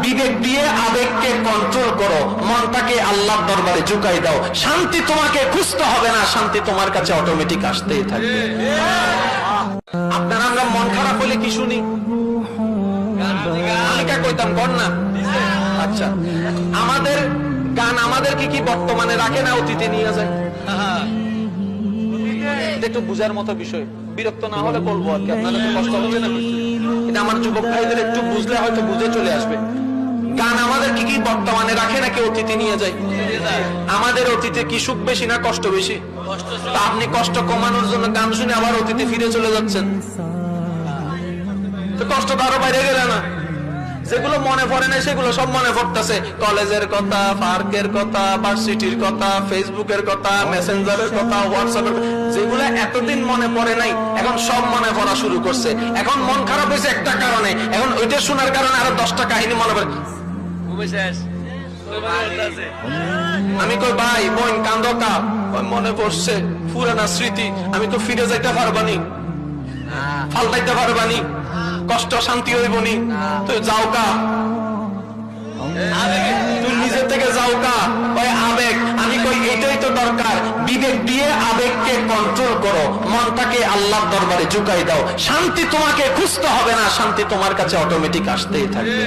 বিবেক দিয়ে আবেগকে কন্ট্রোল করো, মনটাকে আল্লাহর দরবারে ঝুঁকাই দাও। শান্তি তোমাকে খুঁজতে হবে না, শান্তি তোমার কাছে অটোমেটিক আসতেই থাকবে। আপনারা আমরা মন খারাপ হলে কি শুনি? আমি কা কইতাম কর না। আচ্ছা, আমাদের গান আমাদেরকে কি বর্তমানে রাখে না অতীতে নিয়ে যায়? এটা একটু বুঝার মতো বিষয়। বিরক্ত না হলে বলবো আর কি, আপনাদের তো কষ্ট হচ্ছে না। এটা আমার যুবক ভাইদের একটু বুঝলে হয়তো বুঝে চলে আসবে। গান আমাদের কি বর্তমানে রাখে নাকি অতীতে নিয়ে যায়? আমাদের অতীতে কি সুখ বেশি না কষ্ট বেশি? তা আপনি কষ্ট কমানোর জন্য গান শুনে আবার অতীতে ফিরে চলে যাচ্ছেন, তো কষ্ট তো আরো বাইরে গেলে না। যেগুলো মনে পড়ে না সেগুলো সব মনে পড়তেছে, কলেজের কথা, পার্কের কথা, ভার্সিটির কথা, ফেসবুকের কথা, মেসেঞ্জারের কথা, হোয়াটসঅ্যাপের, যেগুলো এতদিন মনে পড়ে নাই এখন সব মনে পড়া শুরু করছে। এখন মন খারাপ হয়েছে একটা কারণে, এখন ওইটা শোনার কারণে আরো 10টা কাহিনী মনে পড়ে। আমি কই ভাই বোন কান্দো কা? মনে পড়ছে পুরানা স্মৃতি, আমি তো ফিরে যাইতে পারবানি, ফালতাইতে পারবানি, কষ্ট শান্তি হইবনি, তুই যাও কা, তুই নিজে থেকে যাও কা। ওই আবেগ, আমি কই এটাই তো দরকার। বিবেক দিয়ে আবেগকে কন্ট্রোল করো, মনটাকে আল্লাহর দরবারে ঝুঁকাই দাও। শান্তি তোমাকে খুঁজতে হবে না, শান্তি তোমার কাছে অটোমেটিক আসতেই থাকবে।